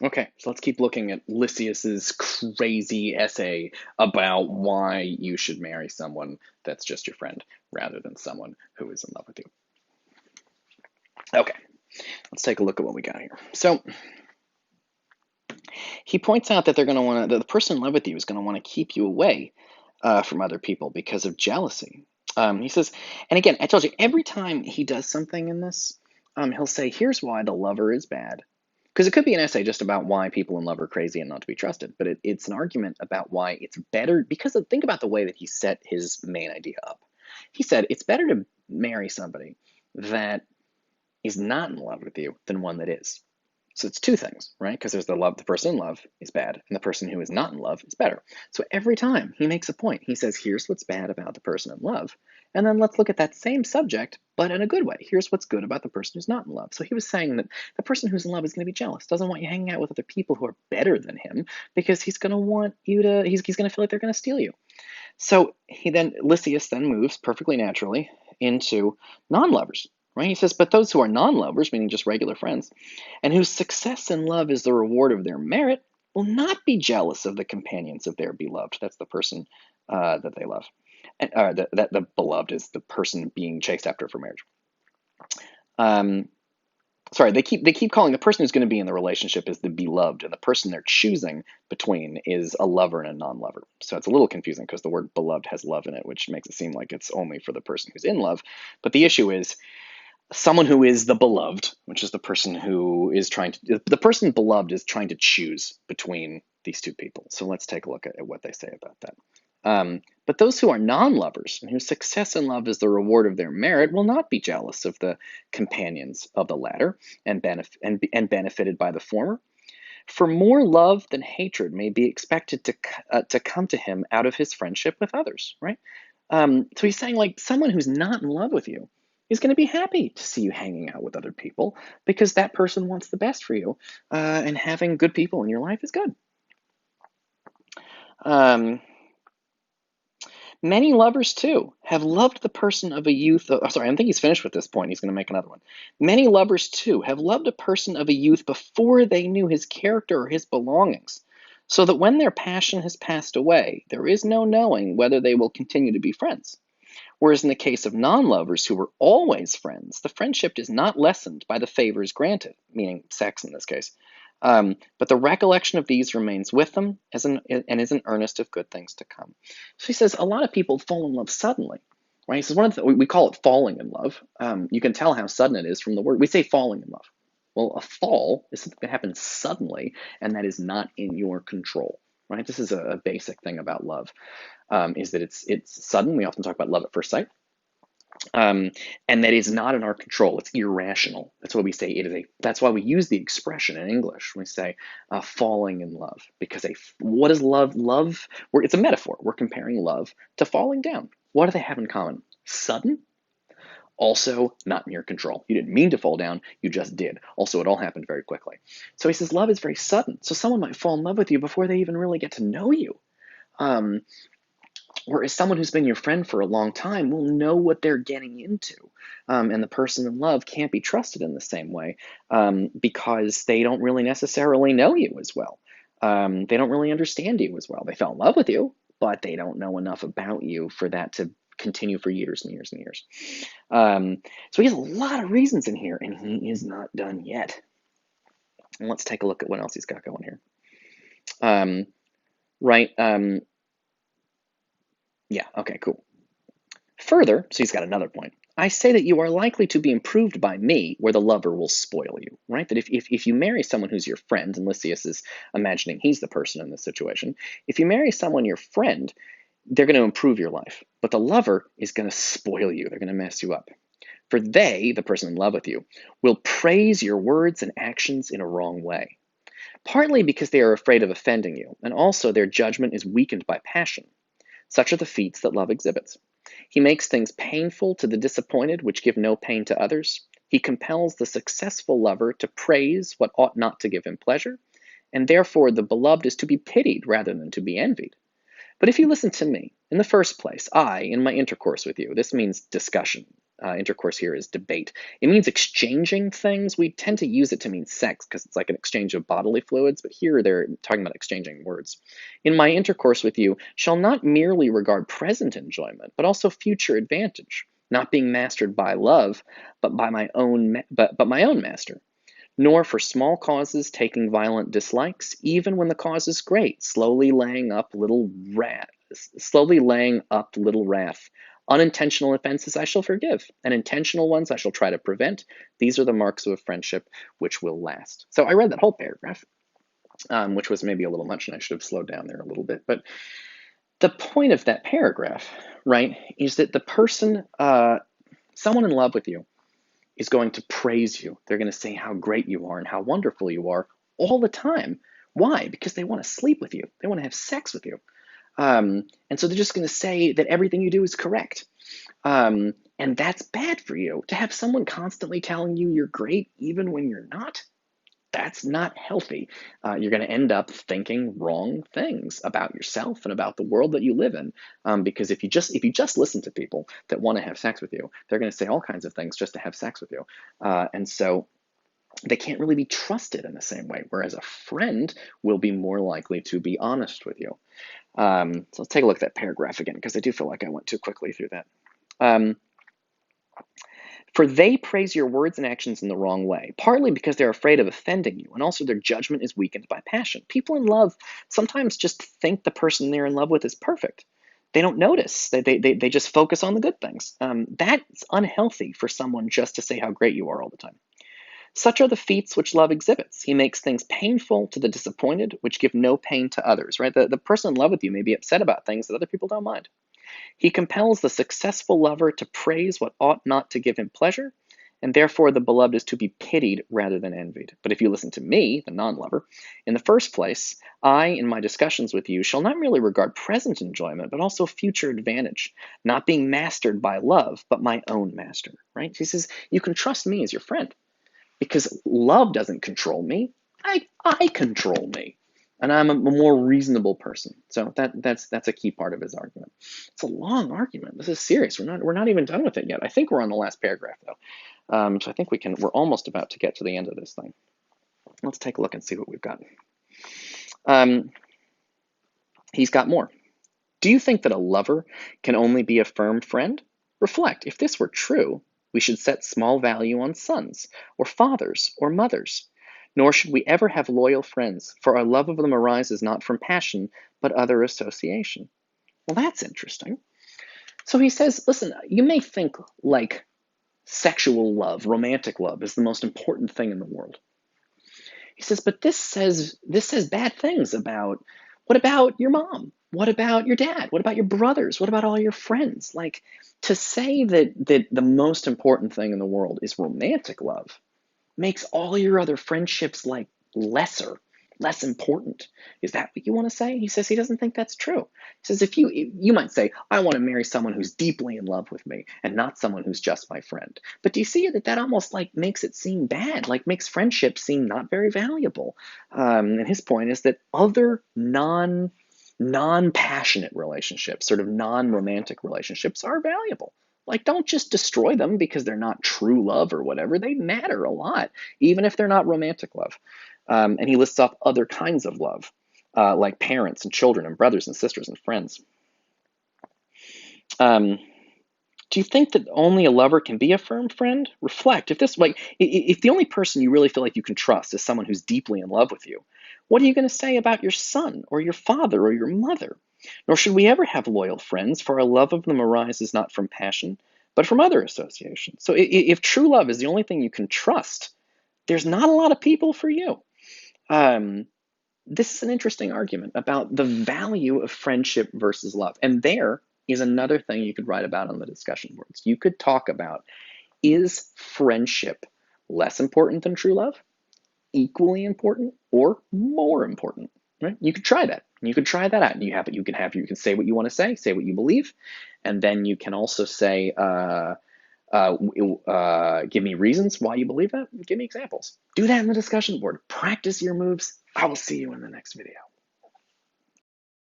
Okay, so let's keep looking at Lysias's crazy essay about why you should marry someone that's just your friend rather than someone who is in love with you. Okay, let's take a look at what we got here. So he points out that they're going to want to, the person in love with you is going to want to keep you away from other people because of jealousy. He says, and again, I told you, every time he does something in this, he'll say, here's why the lover is bad. Because it could be an essay just about why people in love are crazy and not to be trusted, but it's an argument about why it's better. Because think about the way that he set his main idea up. He said it's better to marry somebody that is not in love with you than one that is. So it's two things, right? Because there's the person in love is bad, and the person who is not in love is better. So every time he makes a point, he says, here's what's bad about the person in love. And then let's look at that same subject, but in a good way. Here's what's good about the person who's not in love. So he was saying that the person who's in love is going to be jealous, doesn't want you hanging out with other people who are better than him, because he's going to want you to, he's going to feel like they're going to steal you. So Lysias then moves perfectly naturally into non-lovers, right? He says, but those who are non-lovers, meaning just regular friends, and whose success in love is the reward of their merit, will not be jealous of the companions of their beloved. That's the person that they love. And, that the beloved is the person being chased after for marriage. Um, sorry, they keep calling the person who's going to be in the relationship is the beloved, and the person they're choosing between is a lover and a non-lover. So it's a little confusing because the word beloved has love in it, which makes it seem like it's only for the person who's in love. But the issue is someone who is the beloved, which is the person who is the person beloved is trying to choose between these two people. So let's take a look at what they say about that. But those who are non-lovers and whose success in love is the reward of their merit will not be jealous of the companions of the latter and benefited by the former. For more love than hatred may be expected to come to him out of his friendship with others, right? So he's saying, like, someone who's not in love with you is going to be happy to see you hanging out with other people because that person wants the best for you, and having good people in your life is good. Um, Many lovers, too, have loved the person of a youth. Sorry, I think he's finished with this point. He's going to make another one. Many lovers, too, have loved a person of a youth before they knew his character or his belongings, so that when their passion has passed away, there is no knowing whether they will continue to be friends. Whereas in the case of non lovers who were always friends, the friendship is not lessened by the favors granted, meaning sex in this case. But the recollection of these remains with them and is an earnest of good things to come. So he says a lot of people fall in love suddenly, right? He says we call it falling in love. You can tell how sudden it is from the word. We say falling in love. Well, a fall is something that happens suddenly, and that is not in your control, right? This is a basic thing about love, is that it's sudden. We often talk about love at first sight. Um, and that is not in our control. It's irrational. That's why we say it is a. That's why we use the expression in English. We say falling in love, because what is love? Love. It's a metaphor. We're comparing love to falling down. What do they have in common? Sudden. Also, not in your control. You didn't mean to fall down. You just did. Also, it all happened very quickly. So he says love is very sudden. So someone might fall in love with you before they even really get to know you. Um, Whereas someone who's been your friend for a long time will know what they're getting into. And the person in love can't be trusted in the same way, because they don't really necessarily know you as well. They don't really understand you as well. They fell in love with you, but they don't know enough about you for that to continue for years and years and years. So he has a lot of reasons in here, and he is not done yet. And let's take a look at what else he's got going here. Right. Yeah, okay, cool. Further, so he's got another point. I say that you are likely to be improved by me, where the lover will spoil you, right? That if you marry someone who's your friend, and Lysias is imagining he's the person in this situation, if you marry someone your friend, they're going to improve your life. But the lover is going to spoil you. They're going to mess you up. For they, the person in love with you, will praise your words and actions in a wrong way. Partly because they are afraid of offending you, and also their judgment is weakened by passion. Such are the feats that love exhibits. He makes things painful to the disappointed which give no pain to others. He compels the successful lover to praise what ought not to give him pleasure, and therefore the beloved is to be pitied rather than to be envied. But if you listen to me, in the first place, I, in my intercourse with you, this means discussion, intercourse here is debate. It means exchanging things. We tend to use it to mean sex because it's like an exchange of bodily fluids, but here they're talking about exchanging words. In my intercourse with you shall not merely regard present enjoyment, but also future advantage, not being mastered by love, but by my own but my own master. Nor for small causes taking violent dislikes, even when the cause is great, slowly laying up little wrath. Unintentional offenses I shall forgive, and intentional ones I shall try to prevent. These are the marks of a friendship which will last. So I read that whole paragraph, which was maybe a little much, and I should have slowed down there a little bit. But the point of that paragraph, right, is that the person, someone in love with you, is going to praise you. They're going to say how great you are and how wonderful you are all the time. Why? Because they want to sleep with you. They want to have sex with you. And so they're just going to say that everything you do is correct. And that's bad for you. To have someone constantly telling you you're great even when you're not, that's not healthy. You're going to end up thinking wrong things about yourself and about the world that you live in. Because if you just listen to people that want to have sex with you, they're going to say all kinds of things just to have sex with you. And so they can't really be trusted in the same way. Whereas a friend will be more likely to be honest with you. So let's take a look at that paragraph again, because I do feel like I went too quickly through that. For they praise your words and actions in the wrong way, partly because they're afraid of offending you, and also their judgment is weakened by passion. People in love sometimes just think the person they're in love with is perfect. They don't notice. They just focus on the good things. That's unhealthy for someone just to say how great you are all the time. Such are the feats which love exhibits. He makes things painful to the disappointed, which give no pain to others, right? The person in love with you may be upset about things that other people don't mind. He compels the successful lover to praise what ought not to give him pleasure, and therefore the beloved is to be pitied rather than envied. But if you listen to me, the non-lover, in the first place, I, in my discussions with you, shall not merely regard present enjoyment, but also future advantage, not being mastered by love, but my own master, right? He says, you can trust me as your friend, because love doesn't control me. I control me. And I'm a more reasonable person. So that's a key part of his argument. It's a long argument. This is serious. We're not even done with it yet. I think we're on the last paragraph though. So I think we're almost about to get to the end of this thing. Let's take a look and see what we've got. He's got more. Do you think that a lover can only be a firm friend? Reflect. If this were true, we should set small value on sons, or fathers, or mothers. Nor should we ever have loyal friends, for our love of them arises not from passion, but other association. Well, that's interesting. So he says, listen, you may think like sexual love, romantic love, is the most important thing in the world. He says, but this says bad things about, what about your mom? What about your dad? What about your brothers? What about all your friends? Like, to say that the most important thing in the world is romantic love makes all your other friendships like less important. Is that what you want to say? He says he doesn't think that's true. He says if you might say, I want to marry someone who's deeply in love with me and not someone who's just my friend. But do you see that almost like makes it seem bad, like makes friendship seem not very valuable? And his point is that other non-passionate relationships, sort of non-romantic relationships, are valuable. Like, don't just destroy them because they're not true love or whatever. They matter a lot, even if they're not romantic love. And he lists off other kinds of love, like parents and children and brothers and sisters and friends. Do you think that only a lover can be a firm friend? Reflect. If the only person you really feel like you can trust is someone who's deeply in love with you, what are you going to say about your son or your father or your mother? Nor should we ever have loyal friends, for our love of them arises not from passion, but from other associations. So if true love is the only thing you can trust, there's not a lot of people for you. This is an interesting argument about the value of friendship versus love. And there is another thing you could write about on the discussion boards. You could talk about, is friendship less important than true love, equally important, or more important? Right? You could try that. You could try that out. You can say what you want to say what you believe, and then you can also say, give me reasons why you believe that. Give me examples. Do that in the discussion board. Practice your moves. I will see you in the next video.